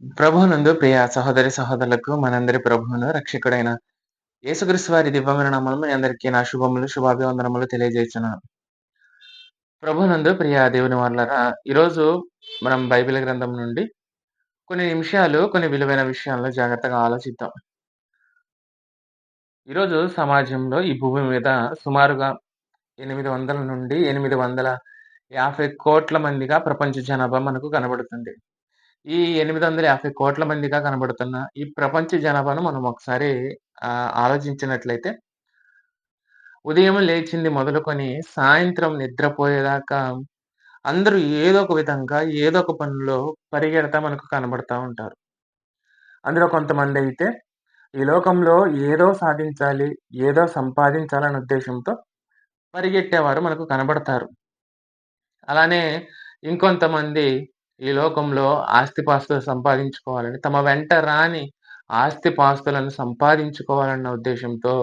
ప్రభువునందు ప్రియ సహోదరి సహోదరులకు మనందరి ప్రభువును రక్షకుడైన యేసుక్రీస్తు వారి దివ్యమైన నామములో మీ అందరికీ నా శుభములు శుభాభివందనములు తెలియజేస్తున్నాను. ప్రభువునందు ప్రియ దేవుని వాళ్ళరా, ఈరోజు మనం బైబిల్ గ్రంథం నుండి కొన్ని నిమిషాలు కొన్ని విలువైన విషయాలను జాగ్రత్తగా ఆలోచిద్దాం. ఈరోజు సమాజంలో ఈ భూమి మీద సుమారుగా 800 నుండి 850 కోట్ల మందిగా ప్రపంచ జనాభా మనకు కనబడుతుంది. ఈ 850 కోట్ల మందిగా కనబడుతున్న ఈ ప్రపంచ జనాభాను మనం ఒకసారి ఆలోచించినట్లయితే, ఉదయం లేచింది మొదలుకొని సాయంత్రం నిద్రపోయేదాకా అందరూ ఏదో ఒక విధంగా, ఏదో ఒక పనిలో పరిగెడతా మనకు కనబడతా ఉంటారు. అందులో కొంతమందైతే ఈ లోకంలో ఏదో సాధించాలి, ఏదో సంపాదించాలనే ఉద్దేశ్యంతో పరిగెట్టేవారు మనకు కనబడతారు. అలానే ఇంకొంతమంది ఈ లోకంలో ఆస్తిపాస్తులు సంపాదించుకోవాలని, తమ వెంట రాని ఆస్తిపాస్తులను సంపాదించుకోవాలన్న ఉద్దేశ్యంతో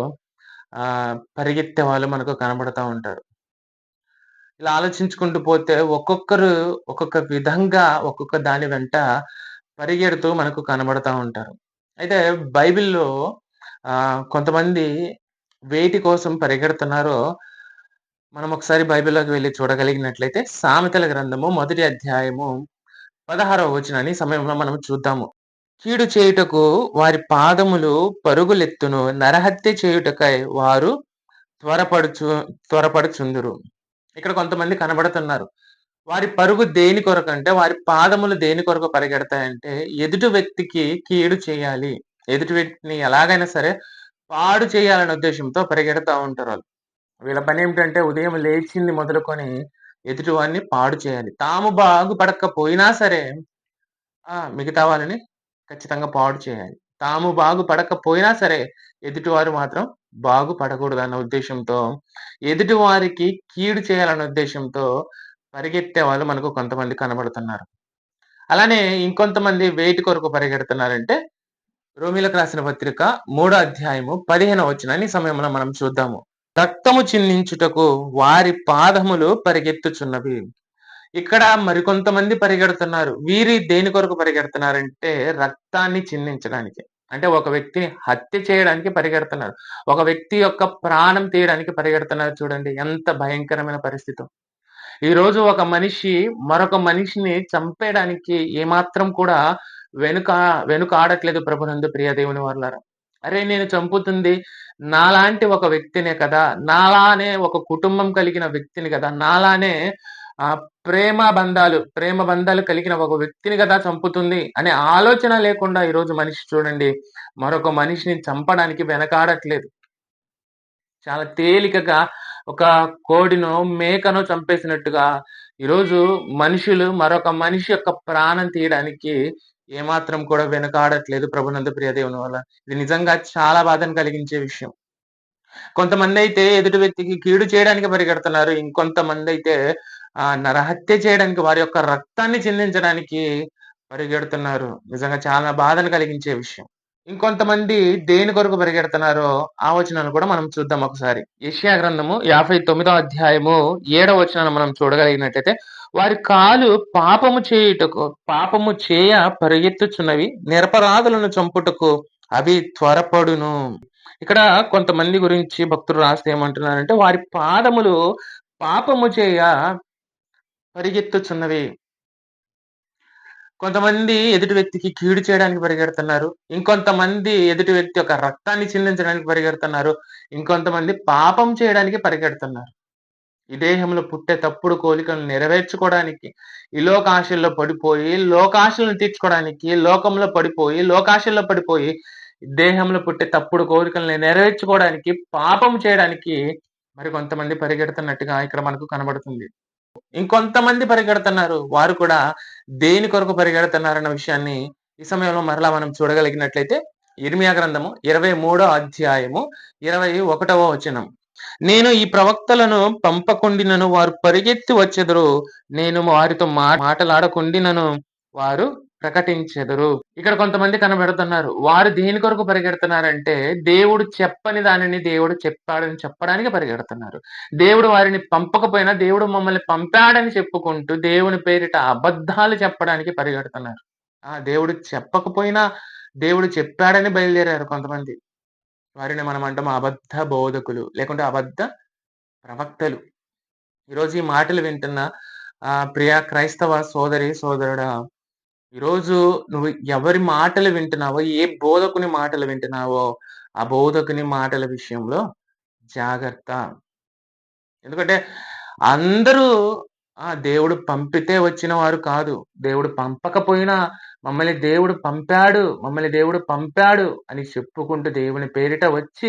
పరిగెత్తే వాళ్ళు మనకు కనబడతా ఉంటారు. ఇలా ఆలోచించుకుంటూ పోతే ఒక్కొక్కరు ఒక్కొక్క విధంగా ఒక్కొక్క దాని వెంట పరిగెడుతూ మనకు కనబడతా ఉంటారు. అయితే బైబిల్‌లో కొంతమంది వేటి కోసం పరిగెడుతున్నారో మనం ఒకసారి బైబిల్‌లోకి వెళ్లి చూడగలిగినట్లయితే సామెతల గ్రంథము మొదటి అధ్యాయము 16వ వచనాన్ని ఈ సమయంలో మనం చూద్దాము. కీడు చేయుటకు వారి పాదములు పరుగులెత్తును, నరహత్య చేయుటకై వారు త్వరపడుచు త్వరపడుచుందురు. ఇక్కడ కొంతమంది కనబడుతున్నారు. వారి పరుగు దేని కొరకంటే, వారి పాదములు దేని కొరకు పరిగెడతాయంటే, ఎదుటి వ్యక్తికి కీడు చేయాలి. ఎదుటి వ్యక్తిని ఎలాగైనా సరే పాడు చేయాలనే ఉద్దేశ్యంతో పరిగెడతా ఉంటారాళ్ళు. వీళ్ళ పనేమిటంటే ఉదయం లేచింది మొదలుకొని ఎదుటి వాడిని పాడు చేయాలి. తాము బాగుపడకపోయినా సరే మిగతా వాళ్ళని ఖచ్చితంగా పాడు చేయాలి. తాము బాగుపడకపోయినా సరే ఎదుటివారు మాత్రం బాగుపడకూడదన్న ఉద్దేశ్యంతో, ఎదుటి వారికి కీడు చేయాలన్న ఉద్దేశ్యంతో పరిగెత్తే వాళ్ళు మనకు కొంతమంది కనబడుతున్నారు. అలానే ఇంకొంతమంది వేటి కొరకు పరిగెడుతున్నారంటే, రోమీలకు రాసిన పత్రిక 3వ అధ్యాయము 15వ వచనాన్ని ఈ సమయంలో మనం చూద్దాము. రక్తము చిందించుటకు వారి పాదములు పరిగెత్తుచున్నవి. ఇక్కడ మరికొంతమంది పరిగెడుతున్నారు. వీరి దేని కొరకు పరిగెడుతున్నారంటే రక్తాన్ని చిందించడానికి. అంటే ఒక వ్యక్తిని హత్య చేయడానికి పరిగెడుతున్నారు. ఒక వ్యక్తి యొక్క ప్రాణం తీయడానికి పరిగెడుతున్నారు చూడండి. ఎంత భయంకరమైన పరిస్థితో. ఈరోజు ఒక మనిషి మరొక మనిషిని చంపేయడానికి ఏమాత్రం కూడా వెనుక వెనుకాడట్లేదు ప్రభునందు ప్రియ దేవుని వాళ్ళారా. అరే నేను చంపుతుంది నాలాంటి ఒక వ్యక్తినే కదా! నాలానే ఒక కుటుంబం కలిగిన వ్యక్తిని కదా! నాలానే ప్రేమ బంధాలు కలిగిన ఒక వ్యక్తిని కదా చంపుతుంది అనే ఆలోచన లేకుండా ఈరోజు మనిషి చూడండి మరొక మనిషిని చంపడానికి వెనకాడట్లేదు. చాలా తేలికగా ఒక కోడినో, మేకనో చంపేసినట్టుగా ఈరోజు మనుషులు మరొక మనిషి యొక్క ప్రాణం తీయడానికి ఏమాత్రం కూడా వెనకాడట్లేదు ప్రభునందు ప్రియ దేవుని వల్ల. ఇది నిజంగా చాలా బాధను కలిగించే విషయం. కొంతమందైతే ఎదుటి వ్యక్తికి కీడు చేయడానికి పరిగెడుతున్నారు. ఇంకొంతమందైతే నరహత్య చేయడానికి వారి యొక్క రక్తాన్ని చిందించడానికి పరిగెడుతున్నారు. నిజంగా చాలా బాధను కలిగించే విషయం. ఇంకొంతమంది దేని కొరకు పరిగెడుతున్నారో ఆ వచనాన్ని కూడా మనం చూద్దాం ఒకసారి. యెషయా గ్రంథము 59వ అధ్యాయము 7వ వచనాన్ని మనం చూడగలిగినట్లయితే, వారి కాలు పాపము చేయ పరిగెత్తుచున్నవి, నిరపరాధులను చంపుటకు అవి త్వరపడును. ఇక్కడ కొంతమంది గురించి భక్తులు రాస్తే ఏమంటున్నారంటే, వారి పాదములు పాపము చేయ పరిగెత్తుచున్నవి. కొంతమంది ఎదుటి వ్యక్తికి కీడు చేయడానికి పరిగెడుతున్నారు. ఇంకొంతమంది ఎదుటి వ్యక్తి యొక్క రక్తాన్ని చిందించడానికి పరిగెడుతున్నారు. ఇంకొంతమంది పాపం చేయడానికి పరిగెడుతున్నారు. ఈ దేహంలో పుట్టే తప్పుడు కోరికలను నెరవేర్చుకోవడానికి, ఈ లోకాశల్లో పడిపోయి, లోకాశలను తీర్చుకోవడానికి, లోకాశల్లో పడిపోయి, దేహంలో పుట్టే తప్పుడు కోరికలను నెరవేర్చుకోవడానికి, పాపం చేయడానికి మరి కొంతమంది పరిగెడుతున్నట్టుగా ఇక్కడ మనకు కనబడుతుంది. ఇంకొంతమంది పరిగెడుతున్నారు. వారు కూడా దేని కొరకు పరిగెడుతున్నారన్న విషయాన్ని ఈ సమయంలో మరలా మనం చూడగలిగినట్లయితే, ఇర్మియా గ్రంథము 23వ అధ్యాయము 21వ వచనం. నేను ఈ ప్రవక్తలను పంపకుండినను వారు పరిగెత్తి వచ్చెదరు. నేను వారితో మాటలాడకుండినను వారు ప్రకటించెదరు. ఇక్కడ కొంతమంది కనబడుతున్నారు. వారు దేని కొరకు పరిగెడుతున్నారంటే, దేవుడు చెప్పని దానిని దేవుడు చెప్పాడని చెప్పడానికి పరిగెడుతున్నారు. దేవుడు వారిని పంపకపోయినా దేవుడు మమ్మల్ని పంపాడని చెప్పుకుంటూ దేవుని పేరిట అబద్ధాలు చెప్పడానికి పరిగెడుతున్నారు. దేవుడు చెప్పకపోయినా దేవుడు చెప్పాడని బయలుదేరారు కొంతమంది. వారిని మనం అంటాం అబద్ధ బోధకులు, లేకుంటే అబద్ధ ప్రవక్తలు. ఈరోజు ఈ మాటలు వింటున్న ప్రియ క్రైస్తవ సోదరి, సోదరుడా, ఈరోజు నువ్వు ఎవరి మాటలు వింటున్నావో, ఏ బోధకుని మాటలు వింటున్నావో, ఆ బోధకుని మాటల విషయంలో జాగ్రత్త. ఎందుకంటే అందరూ దేవుడు పంపితే వచ్చిన వారు కాదు. దేవుడు పంపకపోయినా మమ్మల్ని దేవుడు పంపాడు అని చెప్పుకుంటూ దేవుని పేరిట వచ్చి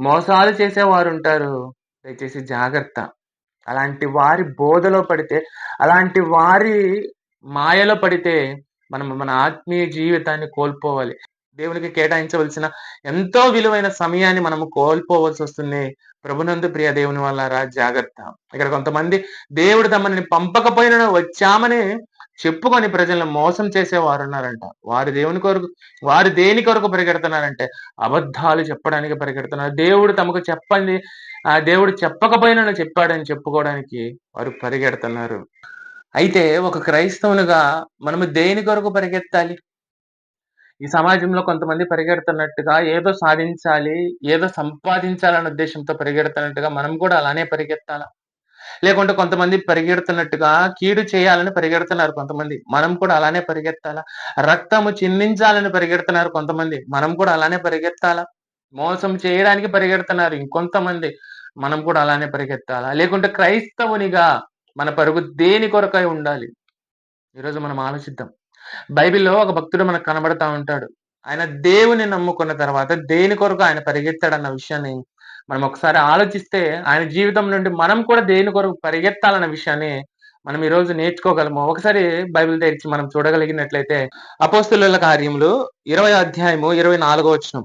మోసాలు చేసేవారుంటారు. దయచేసి జాగ్రత్త. అలాంటి వారి బోధలో పడితే, అలాంటి వారి మాయలో పడితే మనం మన ఆత్మీయ జీవితాన్ని కోల్పోవాలి. దేవునికి కేటాయించవలసిన ఎంతో విలువైన సమయాన్ని మనము కోల్పోవలసొస్తుంది. ప్రభునందు ప్రియ దేవుని వల్లారా జాగ్రత్త. ఇక్కడ కొంతమంది దేవుడు తమని పంపకపోయినా వచ్చామని చెప్పుకొని ప్రజలను మోసం చేసేవారున్నారంట. వారు దేని కొరకు పరిగెడుతున్నారంటే అబద్ధాలు చెప్పడానికి పరిగెడుతున్నారు. దేవుడు తమకు చెప్పంది, దేవుడు చెప్పకపోయినా చెప్పాడని చెప్పుకోవడానికి వారు పరిగెడుతున్నారు. అయితే ఒక క్రైస్తవునిగా మనము దేని కొరకు పరిగెత్తాలి? ఈ సమాజంలో కొంతమంది పరిగెడుతున్నట్టుగా ఏదో సాధించాలి, ఏదో సంపాదించాలన్న ఉద్దేశంతో పరిగెడుతున్నట్టుగా మనం కూడా అలానే పరిగెత్తాలా? లేకుంటే కొంతమంది పరిగెడుతున్నట్టుగా కీడు చేయాలని పరిగెడుతున్నారు కొంతమంది. మనం కూడా అలానే పరిగెత్తాలా? రక్తము చిందించాలని పరిగెడుతున్నారు కొంతమంది. మనం కూడా అలానే పరిగెత్తాలా? మోసం చేయడానికి పరిగెడుతున్నారు ఇంకొంతమంది. మనం కూడా అలానే పరిగెత్తాలా? లేకుంటే క్రైస్తవునిగా మన పరుగు దేని కొరకై ఉండాలి? ఈరోజు మనం ఆలోచిద్దాం. బైబిల్‌లో ఒక భక్తుడు మనకు కనబడతా ఉంటాడు. ఆయన దేవుని నమ్ముకున్న తర్వాత దేని కొరకు ఆయన పరిగెత్తాడన్న విషయాన్ని మనం ఒకసారి ఆలోచిస్తే, ఆయన జీవితం నుండి మనం కూడా దేని కొరకు పరిగెత్తాలన్న విషయాన్ని మనం ఈరోజు నేర్చుకోగలము. ఒకసారి బైబిల్ తెరిచి మనం చూడగలిగినట్లయితే అపోస్తలుల కార్యములు 20 అధ్యాయము 24 వచనం.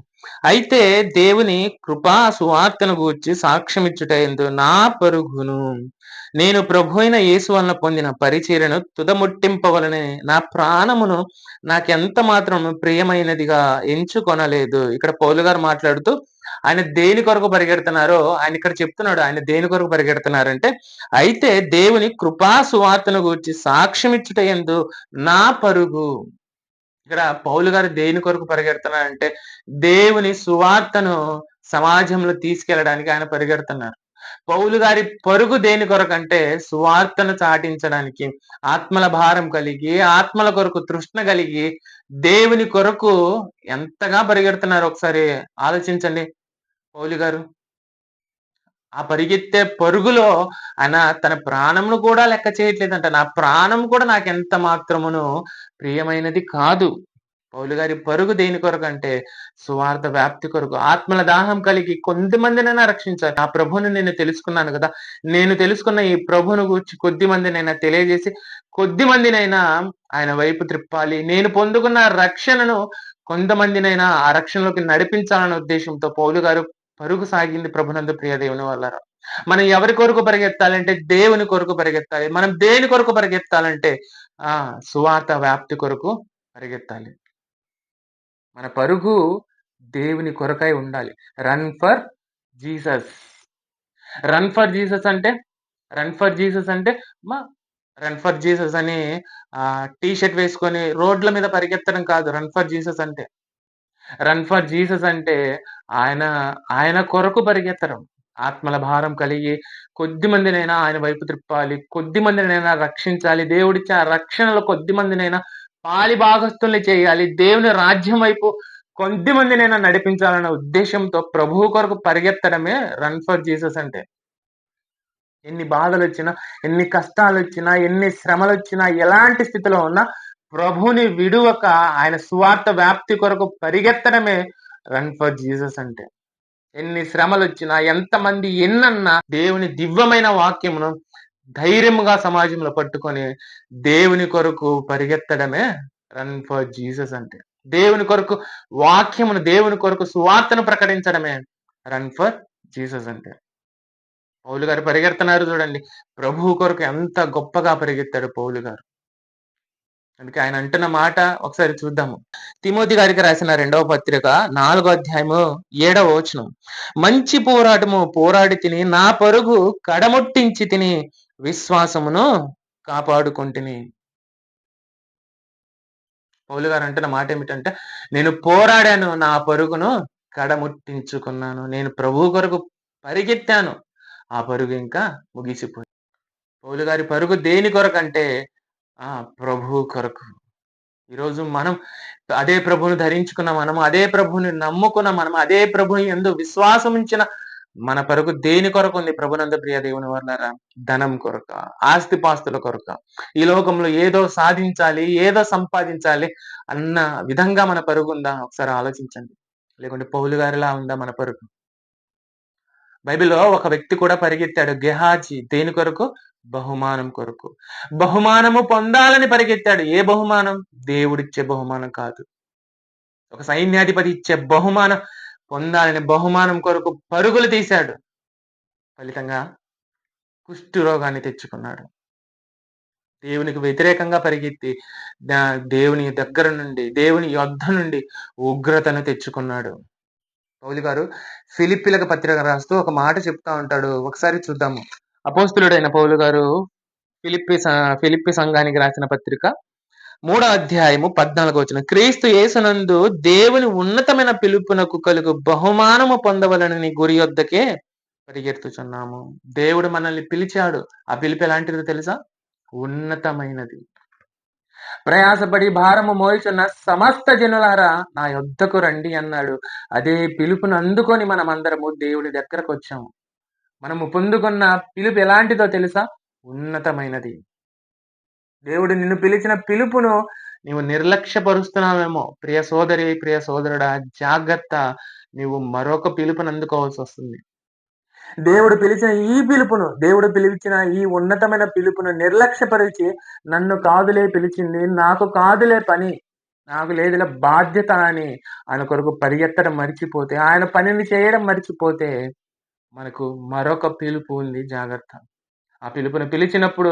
అయితే దేవుని కృపా సువార్తను గూర్చి సాక్ష్యమిచ్చుటయందు నా పరుగును నేను ప్రభువైన యేసు వలన పొందిన పరిచర్యను తుదముట్టింపవలెనని నా ప్రాణమును నాకెంత మాత్రము ప్రియమైనదిగా ఎంచుకొనలేదు. ఇక్కడ పౌలు గారు మాట్లాడుతూ ఆయన దేని కొరకు పరిగెడుతున్నారో ఆయన ఇక్కడ చెప్తున్నాడు. ఆయన దేని కొరకు పరిగెడుతున్నారంటే, అయితే దేవుని కృపా సువార్తను గూర్చి సాక్ష్యమిచ్చుటయందు నా పరుగు. ఇక్కడ పౌలు గారు దేని కొరకు పరిగెడుతున్నారంటే, దేవుని సువార్తను సమాజంలో తీసుకెళ్ళడానికి ఆయన పరిగెడుతున్నారు. పౌలు గారి పరుగు దేని కొరకంటే సువార్తను చాటించడానికి, ఆత్మల భారం కలిగి, ఆత్మల కొరకు తృష్ణ కలిగి, దేవుని కొరకు ఎంతగా పరిగెడుతున్నారు ఒకసారి ఆలోచించండి పౌలు గారు. ఆ పరిగెత్తే పరుగులో ఆయన తన ప్రాణమును కూడా లెక్క చేయట్లేదంట. నా ప్రాణం కూడా నాకెంత మాత్రమును ప్రియమైనది కాదు. పౌలు గారి పరుగు దేని కొరకంటే సువార్త వ్యాప్తి కొరకు. ఆత్మల దాహం కలిగి కొంతమందినైనా రక్షించాలి. ఆ ప్రభువుని నేను తెలుసుకున్నాను కదా! నేను తెలుసుకున్న ఈ ప్రభువును గూర్చి కొద్ది మందినైనా తెలియజేసి, కొద్ది మందినైనా ఆయన వైపు త్రిప్పాలి. నేను పొందుకున్న రక్షణను కొంతమందినైనా ఆ రక్షణలోకి నడిపించాలన్న ఉద్దేశంతో పౌలు గారు పరుగు సాగింది ప్రభునందు ప్రియ దేవుని వల్లారా. మనం ఎవరి కొరకు పరిగెత్తాలంటే దేవుని కొరకు పరిగెత్తాలి. మనం దేని కొరకు పరిగెత్తాలంటే సువార్త వ్యాప్తి కొరకు పరిగెత్తాలి. మన పరుగు దేవుని కొరకై ఉండాలి. Run for Jesus. Run for Jesus అంటే రన్ ఫర్ జీసస్ అంటే రన్ ఫర్ జీసస్ అని టీ షర్ట్ వేసుకొని రోడ్ల మీద పరిగెత్తడం కాదు రన్ ఫర్ జీసస్ అంటే. రన్ ఫర్ జీసస్ అంటే ఆయన కొరకు పరిగెత్తడం. ఆత్మల భారం కలిగి కొద్ది మందినైనా ఆయన వైపు త్రిప్పాలి. కొద్ది మందినైనా రక్షించాలి. దేవుడిచ్చే ఆ రక్షణలో కొద్ది మందినైనా పాలి భాగస్తుల్ని చేయాలి. దేవుని రాజ్యం వైపు కొద్ది మందినైనా నడిపించాలన్న ఉద్దేశంతో ప్రభువు కొరకు పరిగెత్తడమే రన్ ఫర్ జీసస్ అంటే. ఎన్ని బాధలొచ్చినా, ఎన్ని కష్టాలొచ్చినా, ఎన్ని శ్రమలొచ్చినా, ఎలాంటి స్థితిలో ఉన్నా ప్రభువుని విడువక ఆయన సువార్త వ్యాప్తి కొరకు పరిగెత్తడమే రన్ ఫర్ జీసస్ అంటే. ఎన్ని శ్రమలొచ్చినా, ఎంతమంది ఎన్నన్నా దేవుని దివ్యమైన వాక్యమును ధైర్యముగా సమాజంలో పట్టుకొని దేవుని కొరకు పరిగెత్తడమే రన్ ఫర్ జీసస్ అంటే. దేవుని కొరకు వాక్యమును, దేవుని కొరకు సువార్తను ప్రకటించడమే రన్ ఫర్ జీసస్ అంటే. పౌలు గారు పరిగెడుతున్నారు చూడండి. ప్రభువు కొరకు ఎంత గొప్పగా పరిగెత్తాడు పౌలు గారు. అందుకే ఆయన అంటున్న మాట ఒకసారి చూద్దాము. తిమోతి గారికి రాసిన 2వ పత్రిక 4వ అధ్యాయము 7వ వచనం. మంచి పోరాటము పోరాడి తిని నా పరుగు కడముట్టించి తిని విశ్వాసమును కాపాడుకుంటుని. పౌలు గారు అంటున్న మాట ఏమిటంటే, నేను పోరాడాను, నా పరుగును కడముట్టించుకున్నాను. నేను ప్రభువు కొరకు పరిగెత్తాను, ఆ పరుగు ఇంకా ముగిసిపోయింది. పౌలు గారి పరుగు దేని కొరకంటే ప్రభువు కొరకు. ఈరోజు మనం అదే ప్రభువుని ధరించుకున్న మనము, అదే ప్రభువుని నమ్ముకున్న మనము, అదే ప్రభుని యందు విశ్వాసం ఉంచిన మన పరుగు దేని కొరకు ఉంది ప్రభునందు ప్రియ దేవుని వల్లరా? ధనం కొరక, ఆస్తిపాస్తుల కొరక, ఈ లోకంలో ఏదో సాధించాలి, ఏదో సంపాదించాలి అన్న విధంగా మన పరుగు ఉందా? ఒకసారి ఆలోచించండి. లేకుంటే పౌలు గారిలా ఉందా మన పరుగు? బైబిల్‌లో ఒక వ్యక్తి కూడా పరిగెత్తాడు. గెహాజీ దేని కొరకు? బహుమానం కొరకు. బహుమానము పొందాలని పరిగెత్తాడు. ఏ బహుమానం? దేవుడిచ్చే బహుమానం కాదు. ఒక సైన్యాధిపతి ఇచ్చే బహుమానం పొందాలని బహుమానం కొరకు పరుగులు తీశాడు. ఫలితంగా కుష్టు రోగాన్ని తెచ్చుకున్నాడు. దేవునికి వ్యతిరేకంగా పరిగెత్తి దేవుని దగ్గర నుండి, దేవుని యొద్ధ నుండి ఉగ్రతను తెచ్చుకున్నాడు. పౌలు గారు ఫిలిప్పీలకు పత్రిక రాస్తూ ఒక మాట చెప్తా ఉంటాడు. ఒకసారి చూద్దాము. అపోస్తులుడైన పౌలు గారు ఫిలిప్పి సంఘానికి రాసిన పత్రిక 3వ అధ్యాయము 14వ వచనం. క్రీస్తు యేసునందు దేవుని ఉన్నతమైన పిలుపునకు కలుగు బహుమానము పొందవలనని గురి యొద్దకే పరిగెత్తుచున్నాము. దేవుడు మనల్ని పిలిచాడు. ఆ పిలుపు ఎలాంటిదో తెలుసా? ఉన్నతమైనది. ప్రయాసపడి భారము మోయుచున్న సమస్త జనులారా నా యొద్దకు రండి అన్నాడు. అదే పిలుపును అందుకొని మనం అందరము దేవుడి దగ్గరకు వచ్చాము. మనము పొందుకున్న పిలుపు ఎలాంటిదో తెలుసా? ఉన్నతమైనది. దేవుడు నిన్ను పిలిచిన పిలుపును నీవు నిర్లక్ష్యపరుస్తున్నావేమో. ప్రియ సోదరి, ప్రియ సోదరుడా, జాగ్రత్త. నీవు మరొక పిలుపును అందుకోవాల్సి వస్తుంది. దేవుడు పిలిచిన దేవుడు పిలిచిన ఈ ఉన్నతమైన పిలుపును నిర్లక్ష్యపరిచి, నన్ను కాదులే పిలిచింది, నాకు కాదులే పని, నాకు లేదులే బాధ్యత అని ఆయన కొరకు పరిగెత్తడం మర్చిపోతే, ఆయన పనిని చేయడం మర్చిపోతే మనకు మరొక పిలుపు ఉంది. జాగ్రత్త. ఆ పిలుపుని పిలిచినప్పుడు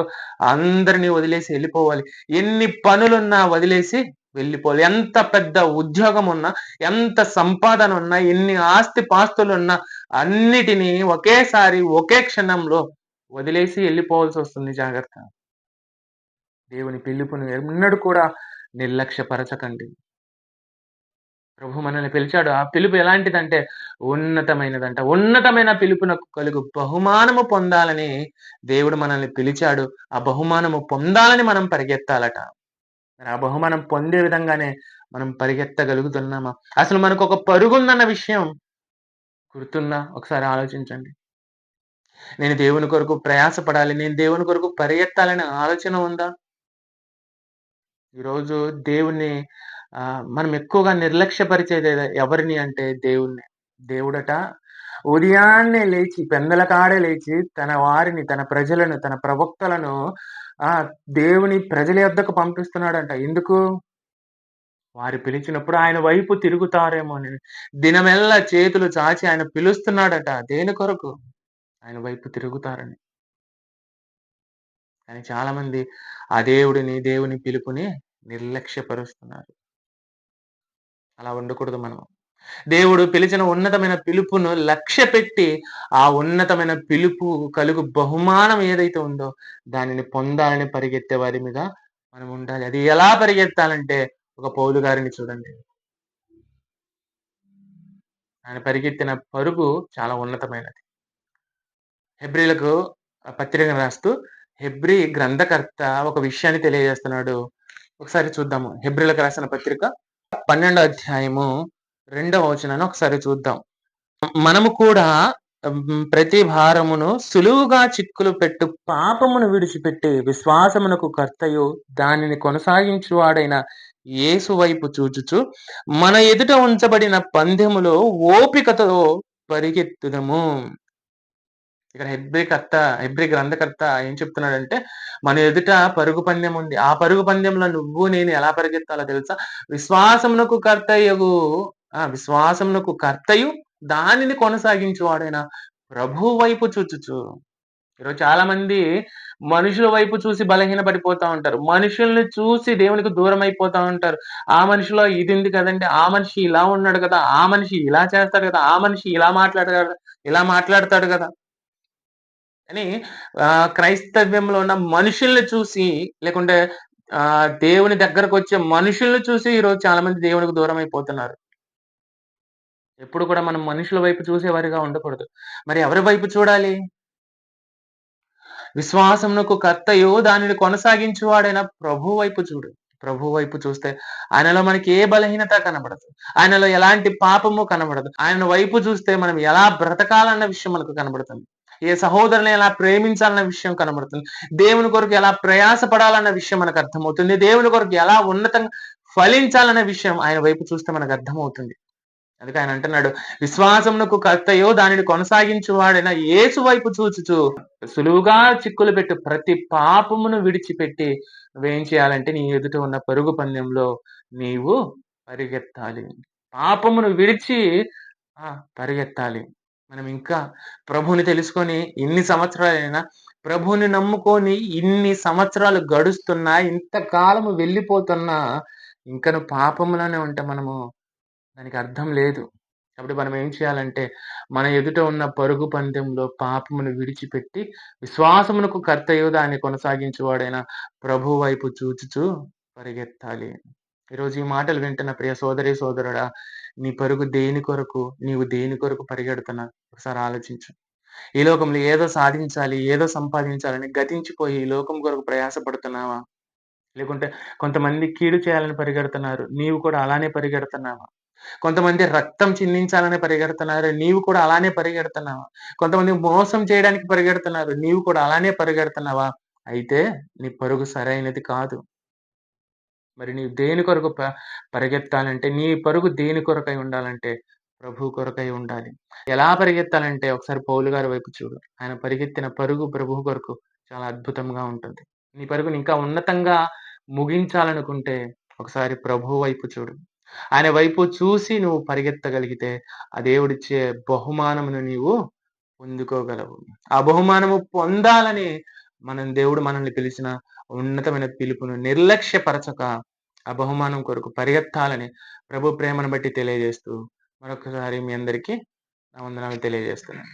అందరినీ వదిలేసి వెళ్ళిపోవాలి. ఎన్ని పనులున్నా వదిలేసి వెళ్ళిపోవాలి. ఎంత పెద్ద ఉద్యోగం ఉన్నా, ఎంత సంపాదన ఉన్నా, ఎన్ని ఆస్తిపాస్తులున్నా అన్నిటినీ ఒకేసారి ఒకే క్షణంలో వదిలేసి వెళ్ళిపోవాల్సి వస్తుంది. జాగ్రత్త. దేవుని పిలుపును ఎన్నడూ కూడా నిర్లక్ష్యపరచకండి. ప్రభు మనల్ని పిలిచాడు. ఆ పిలుపు ఎలాంటిదంటే ఉన్నతమైనదంట. ఉన్నతమైన పిలుపునకు కలుగు బహుమానము పొందాలని దేవుడు మనల్ని పిలిచాడు. ఆ బహుమానము పొందాలని మనం పరిగెత్తాలట. మరి ఆ బహుమానం పొందే విధంగానే మనం పరిగెత్తగలుగుతున్నామా? అసలు మనకు ఒక పరుగుందన్న విషయం గుర్తుందా? ఒకసారి ఆలోచించండి. నేను దేవుని కొరకు ప్రయాసపడాలి, నేను దేవుని కొరకు పరిగెత్తాలనే ఆలోచన ఉందా? ఈరోజు దేవుణ్ణి మనం ఎక్కువగా నిర్లక్ష్యపరిచేది ఎవరిని అంటే దేవుణ్ణి. దేవుడట ఉదయాన్నే లేచి, పెందల కాడే లేచి తన వారిని, తన ప్రజలను, తన ప్రవక్తలను దేవుని ప్రజల యొద్దకు పంపిస్తున్నాడంట. ఎందుకు? వారు పిలిచినప్పుడు ఆయన వైపు తిరుగుతారేమోనని. దినమెల్లా చేతులు చాచి ఆయన పిలుస్తున్నాడట. దేని కొరకు? ఆయన వైపు తిరుగుతారని. కానీ చాలా మంది ఆ దేవుని పిలుపుని నిర్లక్ష్యపరుస్తున్నారు. అలా ఉండకూడదు మనం. దేవుడు పిలిచిన ఉన్నతమైన పిలుపును లక్ష్యపెట్టి, ఆ ఉన్నతమైన పిలుపు కలుగు బహుమానం ఏదైతే ఉందో దానిని పొందాలని పరిగెత్తే వారి మీద మనం ఉండాలి. అది ఎలా పరిగెత్తాలంటే ఒక పౌలు గారిని చూడండి. ఆయన పరిగెత్తిన పరుగు చాలా ఉన్నతమైనది. హెబ్రీలకు పత్రికను రాస్తూ హెబ్రీ గ్రంథకర్త ఒక విషయాన్ని తెలియజేస్తున్నాడు. ఒకసారి చూద్దాము. హెబ్రీలకు రాసిన పత్రిక 12వ అధ్యాయము 2వ వచనాన్ని ఒకసారి చూద్దాం. మనము కూడా ప్రతి భారమును సులువుగా చిక్కులు పెట్టు పాపమును విడిచిపెట్టి విశ్వాసమునకు కర్తయు దానిని కొనసాగించువాడైన యేసు వైపు చూచుచు మన ఎదుట ఉంచబడిన పందెములో ఓపికతో పరిగెత్తుదము. ఇక్కడ హెబ్రీ గ్రంథకర్త ఏం చెప్తున్నాడంటే, మన ఎదుట పరుగు పందెం ఉంది. ఆ పరుగు పందెంలో నువ్వు నేను ఎలా పరిగెత్తాలో తెలుసా? విశ్వాసమునకు కర్తయు దానిని కొనసాగించువాడైన ప్రభు వైపు చూచుచు. ఈరోజు చాలా మంది మనుషుల వైపు చూసి బలహీన పడిపోతా ఉంటారు. మనుషుల్ని చూసి దేవునికి దూరం అయిపోతా ఉంటారు. ఆ మనిషిలో ఇది ఉంది కదండి, ఆ మనిషి ఇలా ఉన్నాడు కదా, ఆ మనిషి ఇలా చేస్తాడు కదా, ఆ మనిషి ఇలా మాట్లాడతాడు కదా అని క్రైస్తవ్యంలో ఉన్న మనుషుల్ని చూసి, లేకుంటే దేవుని దగ్గరకొచ్చే మనుషుల్ని చూసి ఈరోజు చాలా మంది దేవునికి దూరమైపోతున్నారు. ఎప్పుడు కూడా మనం మనుషుల వైపు చూసేవారిగా ఉండకూడదు. మరి ఎవరి వైపు చూడాలి? విశ్వాసమునకు కర్తయు దానిని కొనసాగించువాడైన ప్రభువు వైపు చూడు. ప్రభువు వైపు చూస్తే ఆయనలో మనకి ఏ బలహీనత కనబడదు. ఆయనలో ఎలాంటి పాపము కనబడదు. ఆయన వైపు చూస్తే మనం ఎలా బ్రతకాలన్న విషయం మనకు కనబడుతుంది. ఏ సహోదరుని ఎలా ప్రేమించాలన్న విషయం కనబడుతుంది. దేవుని కొరకు ఎలా ప్రయాస పడాలన్న విషయం మనకు అర్థమవుతుంది. దేవుని కొరకు ఎలా ఉన్నతంగా ఫలించాలన్న విషయం ఆయన వైపు చూస్తే మనకు అర్థమవుతుంది. అందుకే ఆయన అంటున్నాడు, విశ్వాసమునకు కర్తయు దానిని కొనసాగించువాడైన యేసు వైపు చూచుచు సులువుగా చిక్కులు పెట్టు ప్రతి పాపమును విడిచిపెట్టి నువ్వేం చేయాలంటే నీ ఎదుట ఉన్న పరుగు పందెంలో నీవు పరిగెత్తాలి. పాపమును విడిచి ఆ! పరిగెత్తాలి. మనం ఇంకా ప్రభువుని తెలుసుకొని ఇన్ని సంవత్సరాలైనా, ప్రభువుని నమ్ముకొని ఇన్ని సంవత్సరాలు గడుస్తున్నా, ఇంతకాలము వెళ్ళిపోతున్నా, ఇంకను పాపంలోనే ఉంటే మనము దానికి అర్థం లేదు. కాబట్టి మనం ఏం చేయాలంటే, మన ఎదుట ఉన్న పరుగు పందెంలో పాపమును విడిచిపెట్టి, విశ్వాసమునకు కర్తయు దాన్ని కొనసాగించువాడైన ప్రభువు వైపు చూచుచూ పరిగెత్తాలి. ఈరోజు ఈ మాటలు వింటున్న ప్రియ సోదరీ సోదరుడా, నీ పరుగు దేని కొరకు, నీవు దేని కొరకు పరిగెడుతున్నావు? ఒకసారి ఆలోచించు. ఈ లోకంలో ఏదో సాధించాలి, ఏదో సంపాదించాలని గతించిపోయి ఈ లోకం కొరకు ప్రయాస పడుతున్నావా? లేకుంటే కొంతమంది కీడు చేయాలని పరిగెడుతున్నారు. నీవు కూడా అలానే పరిగెడుతున్నావా? కొంతమంది రక్తం చిందించాలని పరిగెడుతున్నారు. నీవు కూడా అలానే పరిగెడుతున్నావా? కొంతమంది మోసం చేయడానికి పరిగెడుతున్నారు. నీవు కూడా అలానే పరిగెడుతున్నావా? అయితే నీ పరుగు సరైనది కాదు. మరి నీవు దేని కొరకు పరిగెత్తాలంటే, నీ పరుగు దేని కొరకై ఉండాలంటే, ప్రభువు కొరకై ఉండాలి. ఎలా పరిగెత్తాలంటే ఒకసారి పౌలు గారి వైపు చూడు. ఆయన పరిగెత్తిన పరుగు ప్రభువు కొరకు చాలా అద్భుతంగా ఉంటుంది. నీ పరుగుని ఇంకా ఉన్నతంగా ముగించాలనుకుంటే ఒకసారి ప్రభువు వైపు చూడు. ఆయన వైపు చూసి నువ్వు పరిగెత్తగలిగితే, ఆ దేవుడిచ్చే బహుమానమును నీవు పొందుకోగలవు. ఆ బహుమానము పొందాలని దేవుడు మనల్ని పిలిచిన ఉన్నతమైన పిలుపును నిర్లక్ష్యపరచక, ఆ బహుమానం కొరకు పరిగెత్తాలని ప్రభు ప్రేమను బట్టి తెలియజేస్తూ, మరొకసారి మీ అందరికీ నా వందనాలు తెలియజేస్తున్నాను.